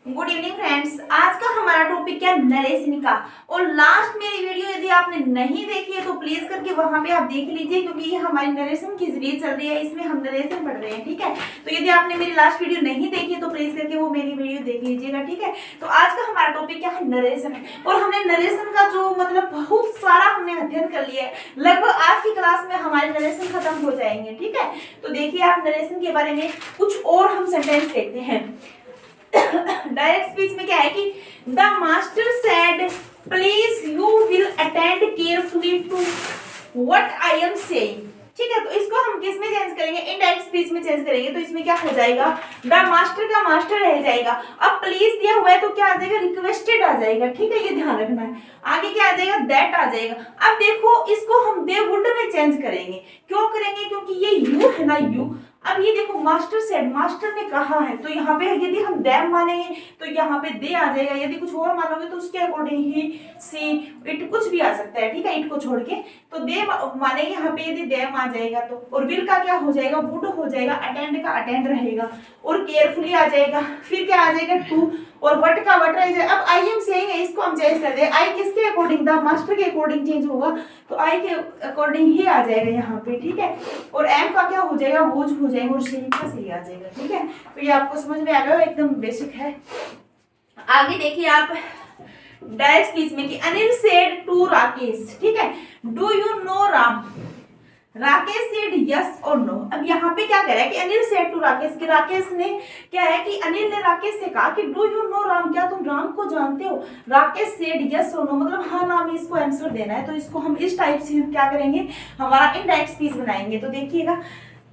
Good evening friends. आज का हमारा टॉपिक क्या, नरेशन का। और लास्ट मेरी वीडियो यदि आपने नहीं देखी है तो प्लीज करके वहां पे आप देख लीजिए, क्योंकि ये हमारी नरेशन की सीरीज चल रही है, इसमें हम नरेशन पढ़ रहे हैं। ठीक है, तो यदि आपने मेरी लास्ट वीडियो नहीं देखी है तो प्लीज करके वो मेरी वीडियो देख लीजिएगा। ठीक है, तो आज का हमारा टॉपिक क्या है, नरेशन है। और हमने नरेशन का जो मतलब बहुत सारा हमने अध्ययन कर लिया है। लगभग आज की क्लास में हमारे नरेशन खत्म हो जाएंगे। ठीक है, तो देखिए आप नरेशन के बारे में कुछ और हम सेंटेंस देखते हैं। डायरेक्ट स्पीच में क्या है कि the master said please you will attend carefully to what I am saying. ठीक है, तो इसको हम किस में चेंज करेंगे, इनडायरेक्ट स्पीच में चेंज करेंगे। तो इसमें क्या हो जाएगा, द मास्टर का मास्टर रह जाएगा। अब प्लीज दिया हुआ है तो क्या आ जाएगा, रिक्वेस्टेड आ जाएगा। ठीक है, ये ध्यान रखना है। आगे क्या आ जाएगा, दैट आ जाएगा। अब देखो इसको हम दे वुड में चेंज करेंगे। क्यों करेंगे, क्योंकि ये यू है ना, यू। अब ये देखो मास्टर सेड, मास्टर ने कहा है, तो यहाँ पे यदि हम दैम मानेंगे तो यहाँ पे दे आ जाएगा। यदि कुछ और मानोगे तो उसके अकॉर्डिंग ही सी इट कुछ भी आ सकता है। ठीक है, इट को छोड़ के तो दे मानेंगे यहाँ पे, यदि दैम आ जाएगा तो। और विल का क्या हो जाएगा, वुड हो जाएगा। अटेंड का अटेंड रहेगा और केयरफुली आ जाएगा। फिर क्या आ जाएगा, टू। और वट का वट रह जाएगा। अब आई एम सेइंग है, इसको हम चेंज कर दे। आई किसके अकॉर्डिंग, द मास्टर के अकॉर्डिंग चेंज होगा, तो आई के अकॉर्डिंग ही आ जाएगा यहाँ पे। ठीक है, और एम का क्या हो जाएगा, वोज हो जाएगा। और सही का सही आ जाएगा। ठीक है, तो ये आपको समझ में आ गया, एकदम बेसिक है। आगे देखिए आप डायरेक्ट स्पीच में कि अनिल सेड टू राकेश। ठीक है, do you know Ram. Rakesh said yes और नो। अब यहाँ पे क्या कह रहा है कि अनिल सेड टू राकेश, कि राकेश ने क्या है कि अनिल ने राकेश से कहा कि डू यू नो राम, क्या तुम राम को जानते हो। राकेश सेड यस और नो, मतलब हाँ ना में इसको आंसर देना है। तो इसको हम इस टाइप से क्या करेंगे, हमारा इनडायरेक्ट स्पीच बनाएंगे। तो देखिएगा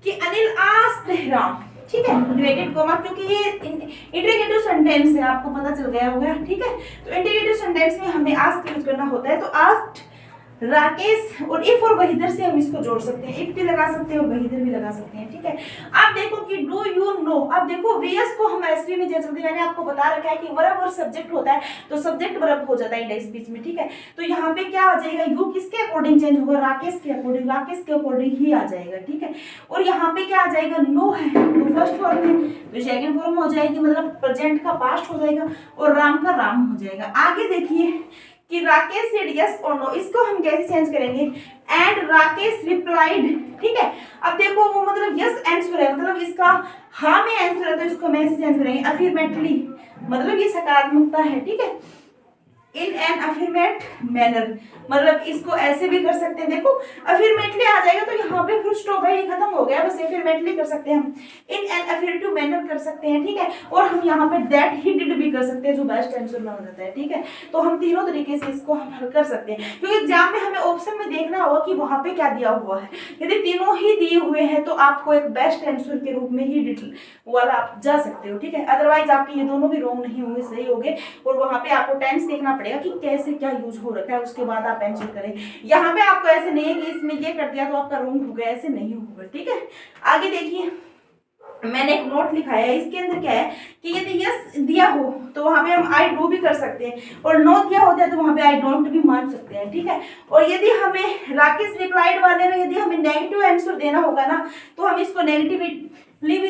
कि अनिल आस्क्ड राम। ठीक है, इन्वर्टेड कॉमा, क्योंकि ये इंटीग्रेटिव सेंटेंस है, आपको पता चल गया होगा। ठीक है, तो इंटीग्रेटिव सेंटेंस में हमें आस्क यूज करना होता है। तो आस्क्ड राकेश, और इफ और वहीदर से हम इसको जोड़ सकते हैं। इफ भी लगा सकते हैं और वहीदर भी लगा सकते हैं। ठीक है, आप देखो कि डू यू नो। अब देखो वीएस को हम एसवी में चेंज करते हैं। मैंने आपको बता रखा है कि वर्ब और सब्जेक्ट होता है, तो सब्जेक्ट वर्ब हो जाता है इंडेक्स स्पीच में। ठीक है, तो यहाँ पे क्या आ जाएगा, यू किसके अकॉर्डिंग चेंज होगा, राकेश के अकॉर्डिंग। राकेश के अकॉर्डिंग ही आ जाएगा। ठीक है, और यहाँ पे क्या आ जाएगा, नो है तो फर्स्ट फॉर्म है, तो सेकंड फॉर्म हो जाएगी, मतलब प्रेजेंट का पास्ट हो जाएगा। और राम का राम हो जाएगा। आगे देखिए कि राकेश सेड यस और नो, इसको हम कैसे चेंज करेंगे, एंड राकेश रिप्लाइड। ठीक है, अब देखो वो मतलब यस आंसर है, मतलब इसका हाँ में आंसर है, तो इसको हम ऐसे चेंज करेंगे, अफर्मेटिवली, मतलब ये सकारात्मकता है। ठीक है, इन एन अफर्मेट मैनर, मतलब इसको ऐसे भी कर सकते हैं। देखो अफर्मेटली आ जाएगा तो यहाँ पे फुल स्टॉप है, ये खत्म हो गया, बस अफर्मेटली कर सकते हैं हम। इन एन अफर्मेटिव मैनर कर सकते हैं। ठीक है, और हम यहाँ पे दैट ही डिड भी कर सकते हैं, जो बेस्ट आंसर बन जाता है। ठीक है, तो हम तीनों तरीके से इसको हम हल कर सकते हैं, क्योंकि एग्जाम में हमें ऑप्शन में देखना होगा कि वहां पे क्या दिया हुआ है। यदि तीनों ही दिए हुए हैं तो आपको एक बेस्ट आंसर के रूप में ही डिड वाला आप जा सकते हो। ठीक है, अदरवाइज आपके ये दोनों भी रॉन्ग नहीं होंगे, सही होंगे। और वहां पे आपको टेंस देखना पड़ेगा कि कैसे क्या यूज हो रखा है, उसके बाद आप आंसर करें। यहाँ पे आपको ऐसे नहीं है कि इसमें ये कर दिया तो आपका रॉन्ग हो गया, ऐसे नहीं होगा। ठीक है, आगे देखिए मैंने एक नोट लिखा है, इसके अंदर क्या है कि यदि यस दिया हो तो वहां पे हम आई डू भी कर सकते हैं, और नो दिया होता है तो वहां पे आई डोंट भी मान सकते हैं। ठीक है, और यदि हमें राकेश रिप्लाइड वाले में यदि हमें नेगेटिव आंसर देना होगा ना, तो हम इसको नेगेटिव भी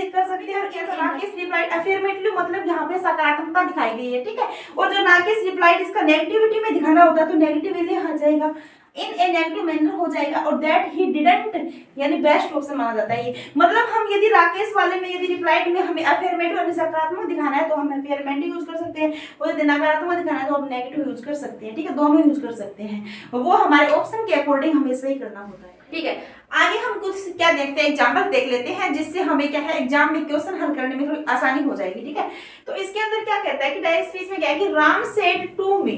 कर सकते हैं। क्या था, राकेश रिप्लाइड अफर्मेटिवली, मतलब यहाँ पे सकारात्मकता दिखाई गई है। ठीक है, और जो राकेश रिप्लाइड इसका नेगेटिविटी में दिखाना होता है तो नेगेटिवली आ जाएगा, इन ए नेगेटिव मैनर हो जाएगा। और दैट ही डिडंट, यानी बेस्ट ऑप्शन माना जाता है ये। मतलब हम यदि राकेश वाले में यदि रिप्लाइड में हमें अफर्मेटिव यानी सकारात्मक दिखाना है तो हम अफर्मेटिव यूज कर सकते हैं, और यदि नकारात्मक दिखाना है तो हम नेगेटिव यूज कर सकते हैं। ठीक है, दोनों यूज कर सकते हैं, वो हमारे ऑप्शन के अकॉर्डिंग हमें सही करना होता है। ठीक है, आगे हम कुछ क्या देखते हैं, एग्जाम्पल देख लेते हैं, जिससे हमें क्या है एग्जाम में क्वेश्चन हल करने में थोड़ी आसानी हो जाएगी। ठीक है, तो इसके अंदर क्या कहता है कि डायरेक्ट स्पीच में क्या है कि Ram said to me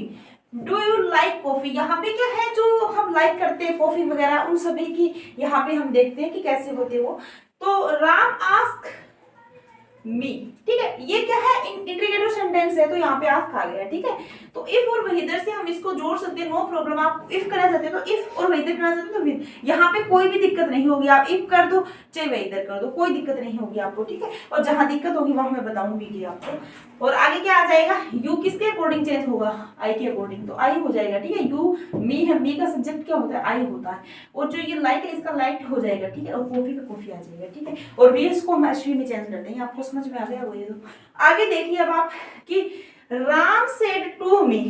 do you like coffee. यहाँ पे क्या है, जो हम लाइक करते हैं कॉफी वगैरह, उन सभी की यहाँ पे हम देखते हैं कि कैसे होते वो। तो राम आस्क मी। ठीक है, ये क्या है, इंटीग्रेटिव सेंटेंस है, तो यहाँ पे आस्क आ गया। ठीक है, तो इफ और वहीदर से हम इसको जोड़ सकते हैं, नो प्रॉब्लम। आप इफ करना चाहते हैं तो इफ, और वहीदर करना चाहते हैं तो विद, यहाँ पे कोई भी दिक्कत नहीं होगी। आप इफ कर दो चाहे वहीदर कर दो, कोई दिक्कत नहीं होगी आपको। ठीक है, और जहां दिक्कत होगी वहां मैं बताऊंगी आपको। और आगे क्या आ जाएगा, यू किसके अकॉर्डिंग चेंज होगा, आई के अकॉर्डिंग, तो आई हो जाएगा। ठीक है, यू मी है, मी का सब्जेक्ट क्या होता है, आई होता है। और जो ये लाइक है इसका लाइट हो जाएगा। ठीक है, और कॉफी का कॉफी आ जाएगा। ठीक है, और वीएस को हम एसवी में चेंज करते हैं, आपको समझ में आ गया वो ये तो। आगे देखिए अब आप कि Ram said to me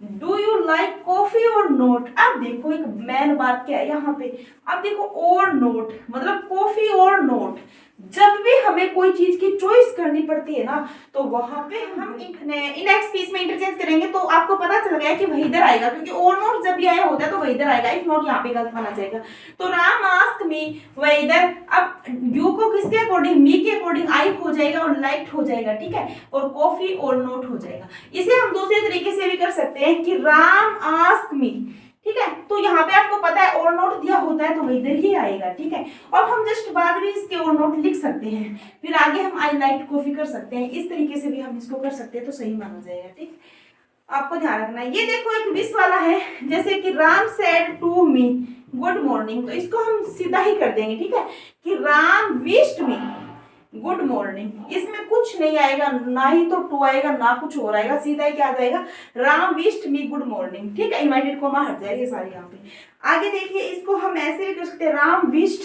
do you like coffee और नोट। अब देखो एक मेन बात क्या है यहाँ पे, अब देखो और नोट मतलब कॉफी और नोट, जब भी हमें कोई चीज की चॉइस करनी पड़ती है ना तो वहां पे हम इनडेक्स पीस में इंटरचेंज करेंगे तो आपको पता चल गया कि वही इधर आएगा, क्योंकि और नोट जब भी आया होता है तो वही इधर आएगा, इफ नॉट यहाँ पे गलत माना जाएगा। तो राम आस्क मी वह इधर, अब यू को किसके अकॉर्डिंग, मी के अकॉर्डिंग आई हो जाएगा और लाइक हो जाएगा, ठीक है, और कॉफी और नोट हो जाएगा। इसे हम दूसरे तरीके से भी कर सकते हैं कि राम आस्क मी, ठीक है, तो यहाँ पे आपको पता है और नोट दिया होता है तो वो इधर ही आएगा, ठीक है, और हम जस्ट बाद में इसके और नोट लिख सकते हैं, फिर आगे हम आई लाइक कॉफी कर सकते हैं, इस तरीके से भी हम इसको कर सकते हैं तो सही माना जाएगा, ठीक। आपको ध्यान रखना है। ये देखो एक विश वाला है, जैसे कि Ram said to me good morning, तो इसको हम सीधा ही कर देंगे, ठीक है, कि राम विश्ड मी गुड मॉर्निंग। इसमें कुछ नहीं आएगा, ना ही तो टू आएगा ना कुछ और आएगा, सीधा ही क्या आ जाएगा, राम विश्ड मी गुड मॉर्निंग, ठीक है, इनवर्टेड कोमा हट जाएगा ये सारी यहाँ पे। आगे देखिए इसको हम ऐसे भी कर सकते हैं, Ram wished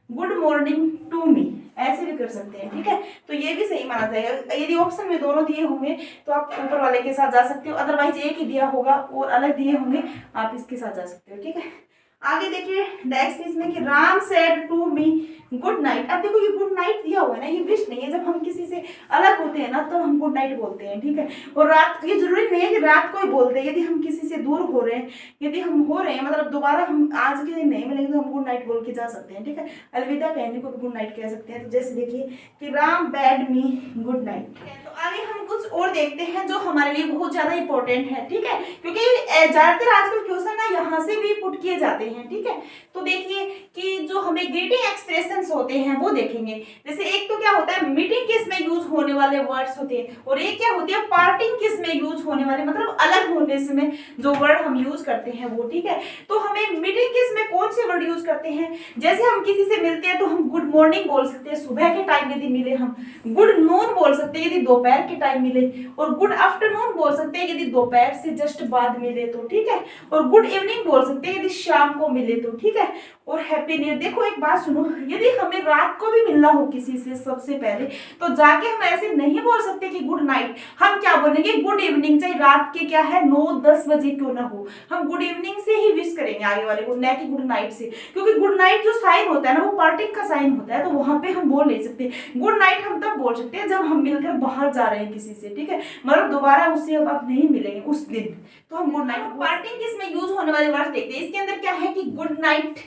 good morning to me, ऐसे भी कर सकते हैं, ठीक है, तो ये भी सही माना जाएगा। यदि ऑप्शन में दोनों दिए होंगे तो आप ऊपर वाले के साथ जा सकते हो, अदरवाइज एक ही दिया होगा और अलग दिए होंगे आप इसके साथ जा सकते हो, ठीक है। आगे देखिए नेक्स्ट इसमें कि Ram said to me good night. अब देखो ये गुड नाइट दिया हुआ है ना, ये विश नहीं है, जब हम किसी से अलग होते हैं ना तो हम गुड नाइट बोलते हैं, ठीक है, और रात, ये जरूरी नहीं है कि रात को ही बोलते हैं, यदि हम किसी से दूर हो रहे हैं, यदि हम हो रहे हैं मतलब दोबारा हम आज के दिन नहीं मिलेंगे तो हम गुड नाइट बोल के जा सकते हैं, ठीक है, अलविदा कहने को भी गुड नाइट कह सकते हैं। तो जैसे देखिए कि राम बैड मी गुड नाइट। तो आगे हम कुछ और देखते हैं जो हमारे लिए बहुत ज्यादा इंपॉर्टेंट है, ठीक है, क्योंकि ज्यादातर आजकल क्वेश्चन ना यहाँ से भी पुट किए जाते हैं, ठीक है। तो देखिए कि जो हमें ग्रीटिंग एक्सप्रेशंस होते हैं वो देखेंगे, जैसे एक तो क्या होता है मीटिंग किस में यूज होने वाले वर्ड्स होते हैं, और एक क्या होती है पार्टिंग किस में यूज होने वाले, मतलब अलग होने से जो वर्ड हम यूज करते हैं वो, ठीक है। तो हमें मीटिंग किस में कौन से वर्ड यूज करते हैं, जैसे हम किसी से मिलते हैं तो हम गुड मॉर्निंग बोल सकते हैं सुबह के टाइम यदि मिले, हम गुड नून बोल सकते हैं यदि दोपहर के टाइम मिले, और गुड आफ्टरनून बोल सकते हैं यदि दोपहर से जस्ट बाद मिले तो, ठीक है, और गुड इवनिंग बोल सकते हैं यदि शाम को मिले तो, ठीक है, और हैप्पी न्यू ईयर। देखो एक बात सुनो, यदि हमें रात को भी मिलना हो किसी से सबसे पहले तो जाके हम ऐसे नहीं बोल सकते कि गुड नाइट, हम क्या बोलेंगे गुड इवनिंग, चाहे रात के क्या है 9-10 बजे क्यों ना हो, हम गुड इवनिंग से ही विश करेंगे आगे वाले को, न कि गुड नाइट से, क्योंकि गुड नाइट जो साइन होता है ना वो पार्टिंग का साइन होता है, तो वहां पे हम बोल नहीं सकते। गुड नाइट हम तब बोल सकते हैं जब हम मिलकर बाहर जा रहे हैं किसी से, ठीक है, मतलब दोबारा उससे अब आप नहीं मिलेंगे उस दिन, तो हम गुड नाइट। पार्टिंग किसमें यूज होने वाले वर्ड देखते हैं, इसके अंदर क्या है कि गुड नाइट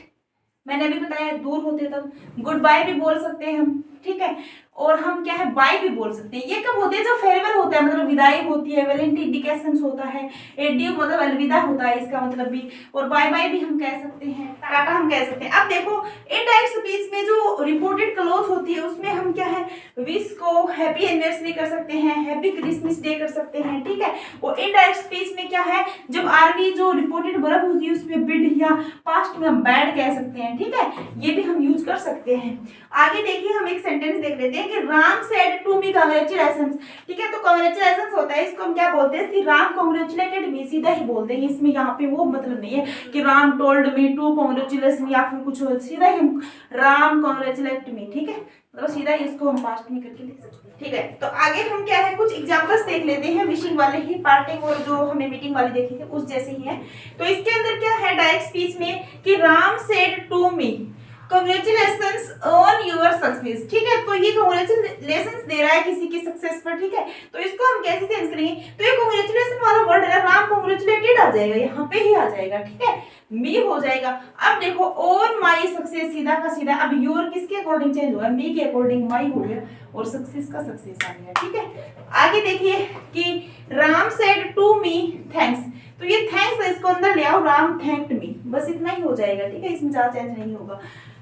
मैंने अभी बताया दूर होते तब, गुड बाय भी बोल सकते हैं हम, ठीक है, और हम क्या है बाय भी बोल सकते हैं। ये कब होते हैं जब फेयरवेल होता है, मतलब विदाई होती है, वेलेंटिडिकेशंस होता है, एडियो मतलब अलविदा होता है इसका मतलब भी, और बाय बाय भी हम कह सकते हैं, टाटा हम कह सकते हैं। अब देखो इनडायरेक्ट स्पीच में जो रिपोर्टेड क्लोज होती है उसमें हम क्या है विश को हैप्पी एनिवर्सरी कर सकते हैं, हैप्पी क्रिसमस डे कर सकते हैं, ठीक है, और इनडायरेक्ट स्पीच में क्या है जब आरवी जो रिपोर्टेड वर्ब होती है उसमें बिड या पास्ट में हम बैड कह सकते हैं, ठीक है, ये भी हम यूज कर सकते हैं। आगे देखिए हम एक सेंटेंस देख लेते हैं कि Ram said to me congratulations, ठीक है, तो कांग्रेचुलेशंस होता है, इसको हम क्या बोलते हैं कि राम कांग्रेचुलेटेड मी, सीधा ही बोल देंगे, इसमें यहाँ पे वो मतलब नहीं है कि Ram told me to congratulate me या फिर कुछ और, सीधा ही राम कांग्रेचुलेट मी, ठीक है, मतलब सीधा इसको हम पास्ट में करके लिख सकते हैं, ठीक है। तो आगे हम क्या है कुछ एग्जांपल्स देख लेते हैं, विशिंग वाले ही, पार्टिंग और जो हमने मीटिंग वाले देखे थे उस जैसे ही है। तो इसके अंदर क्या है डायरेक्ट स्पीच में कि Ram said to me congratulations on your success, ठीक है, तो ये कांग्रेचुलेशंस दे रहा है किसी की सक्सेस पर, ठीक है, तो इसको हम कैसे चेंज करेंगे, तो ये कांग्रेचुलेशन वाला वर्ड है राम कांग्रेचुलेटेड आ जाएगा, यहाँ पे ही आ जाएगा, ठीक है, मी हो जाएगा। अब देखो ऑन माई सक्सेस सीधा का सीधा, अब योर किसके अकॉर्डिंग चेंज हुआ, मी के अकॉर्डिंग माई हो गया, और सक्सेस का सक्सेस आ गया, ठीक है। आगे देखिए कि Ram said to me thanks, तो ये थैंक्स इसको अंदर ले आओ, राम थैंक्ड मी, बस इतना ही हो जाएगा, ठीक है, इसमें ज्यादा चेंज नहीं होगा,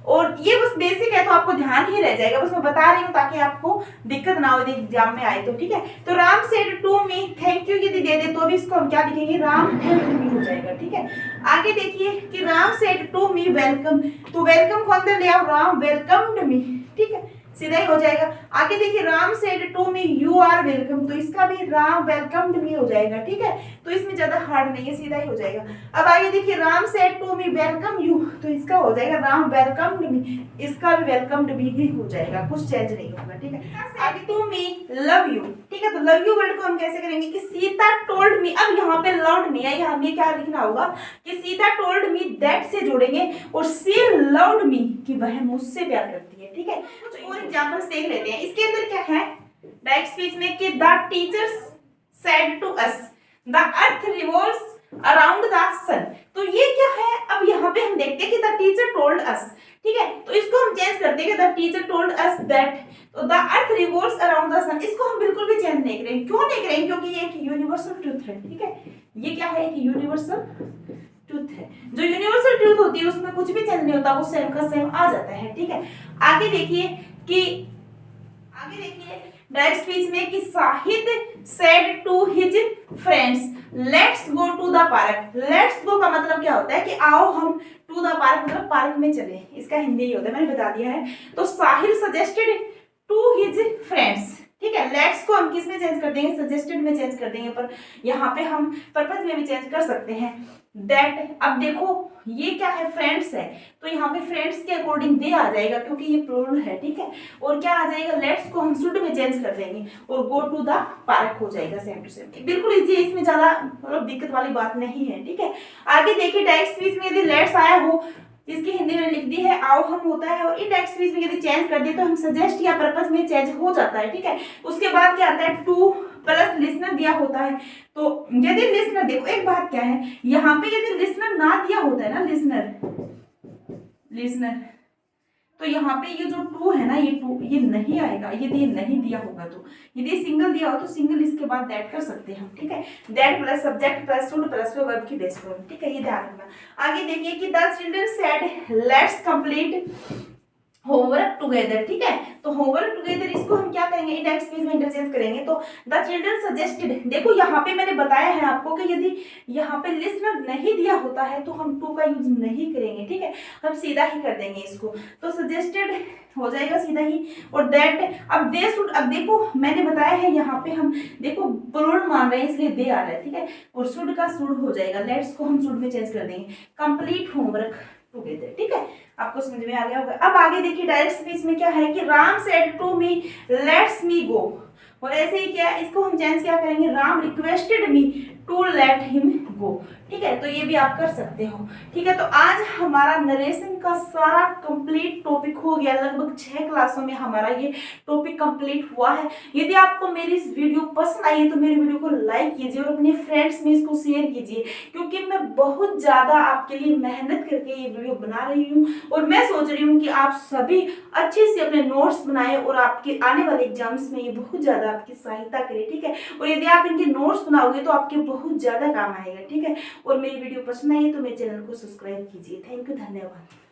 और ये बस बेसिक है तो आपको ध्यान ही रह जाएगा, बस मैं बता रही हूँ ताकि आपको दिक्कत ना हो यदि एग्जाम में आए तो, ठीक है। तो Ram said to me thank you यदि दे दे तो भी इसको हम क्या लिखेंगे राम थैंक्ड मी हो जाएगा, ठीक है। आगे देखिए कि Ram said to me welcome, तो वेलकम को अंदर ले आओ, राम वेलकम्ड मी, ठीक है, सीधा ही हो जाएगा। आगे देखिए Ram said to me you are welcome, तो इसका भी राम वेलकम्ड मी हो जाएगा, ठीक है। तो इसमें ज्यादा हार्ड नहीं है, सीधा ही हो जाएगा। अब आगे देखिए Ram said to me welcome you, तो इसका हो जाएगा राम वेलकम्ड मी, इसका भी वेलकम्ड मी ही हो जाएगा, कुछ चेंज नहीं होगा, ठीक है। आगे टू मी लव यू, ठीक है। तो लव यू वर्ड को हम कैसे करेंगे कि सीता टोल्ड मी, अब यहाँ पे लव्ड नहीं है, हमें क्या लिखना होगा कि सीता टोल्ड मी दैट से जोड़ेंगे और शी लव्ड मी कि वह मुझसे प्यार करती है, ठीक है। तो और एग्जांपल्स देख लेते हैं। इसके अंदर क्या है डायरेक्ट स्पीच में कि the teachers said to us the earth revolves around the sun, तो ये क्या है, अब यहाँ पे हम देखते हैं कि द टीचर टोल्ड अस, ठीक है। तो इसको हम चेंज करते हैं कि the teacher told us that, तो the earth revolves around the sun, इसको हम बिल्कुल भी चेंज नहीं करेंगे। क्यों नहीं करेंगे? क्योंकि ये एक यूनिवर्सल ट्रूथ है, ठीक है। ये क्या है, एक यूनिवर्सल ट्रूथ है। जो यूनिवर्सल ट्रूथ होती है उसमें कुछ भी चेंज नहीं होता, वो सेम का सेम आ जाता है, ठीक है। आगे देखिए डायरेक्ट स्पीच में कि Sahid said to his friends let's go to the park, let's go का मतलब क्या होता है कि आओ हम, टू द पार्क मतलब पार्क में चले, इसका हिंदी ही होता है, मैंने बता दिया है। तो साहिल सजेस्टेड टू हिज फ्रेंड्स, ठीक है। लेट्स को हम किस में चेंज कर देंगे, सजेस्टेड में चेंज कर देंगे, पर यहाँ पे हम पर्पस में भी चेंज कर सकते हैं दैट। अब देखो ये क्या है, फ्रेंड्स है, तो यहाँ पे फ्रेंड्स के अकॉर्डिंग दे आ जाएगा क्योंकि ये प्लूरल है, ठीक है। और क्या आ जाएगा, लेट्स को हम शुड में चेंज कर देंगे और गो टू द पार्क हो जाएगा, सेम टू सेम, बिल्कुल इजी है, इसमें ज्यादा मतलब दिक्कत वाली बात नहीं है, ठीक है। आगे देखिए डायरेक्ट स्पीच में यदि लेट्स आया हो, इसकी हिंदी में लिख दी है आओ हम होता है, और इनडायरेक्ट स्पीच में यदि चेंज कर दे तो हम सजेस्ट या पर्पस में चेंज हो जाता है, ठीक है। उसके बाद क्या आता है, टू प्लस लिसनर दिया होता है, तो यदि लिसनर, देखो एक बात क्या है, यहाँ पे यदि लिसनर ना दिया होता है ना, लिसनर, तो यहाँ पे ये जो टू है ना, ये टू ये नहीं आएगा, यदि ये नहीं दिया होगा तो, यदि सिंगल दिया हो तो सिंगल इसके बाद दैट कर सकते हैं हम, ठीक है। That plus subject plus should plus verb की बेस फॉर्म, ठीक है, ये ध्यान रखना। आगे देखिए कि the children said let's complete homework together, ठीक है। तो होमवर्क टुगेदर इसको हम क्या करेंगे, इंडेक्स स्पीच में इंटरचेंज करेंगे। तो द चिल्ड्रन सजेस्टेड, देखो यहाँ पे मैंने बताया है आपको कि यदि यहाँ पे लिसनर नहीं दिया होता है तो हम टू का यूज नहीं करेंगे, ठीक है, हम सीधा ही कर देंगे इसको। तो सजेस्टेड हो जाएगा सीधा ही, और दैट, अब दे शुड, अब देखो मैंने बताया है यहाँ पे हम देखो प्लूरल मान रहे हैं इसलिए दे आ रहा है, ठीक है, और शुड का शुड हो जाएगा, लेट्स को हम शुड में चेंज कर देंगे, कंप्लीट होमवर्क टुगेदर, ठीक है। आपको समझ में आ गया होगा। अब आगे देखिए डायरेक्ट स्पीच में क्या है कि Ram said to me let's me go, और ऐसे ही क्या, इसको हम चेंज क्या करेंगे, Ram requested me to let him go, ठीक है। तो ये भी आप कर सकते हो, ठीक है। तो आज हमारा नरेशन का सारा कंप्लीट टॉपिक हो गया, लगभग 6 क्लासों में हमारा ये टॉपिक कंप्लीट हुआ है। यदि आपको मेरी इस वीडियो पसंद आई है तो मेरी वीडियो को लाइक कीजिए और अपने फ्रेंड्स में इसको शेयर कीजिए, क्योंकि मैं बहुत ज़्यादा आपके लिए मेहनत करके ये वीडियो बना रही हूँ, और मैं सोच रही हूँ कि आप सभी अच्छे से अपने नोट्स बनाएं और आपके आने वाले एग्जाम्स में ये बहुत ज़्यादा आपकी सहायता करे, ठीक है। और यदि आप इनके नोट्स बनाओगे तो आपके बहुत ज़्यादा काम आएगा, ठीक है। और मेरी वीडियो पसंद आई है तो मेरे चैनल को सब्सक्राइब कीजिए। थैंक यू, धन्यवाद।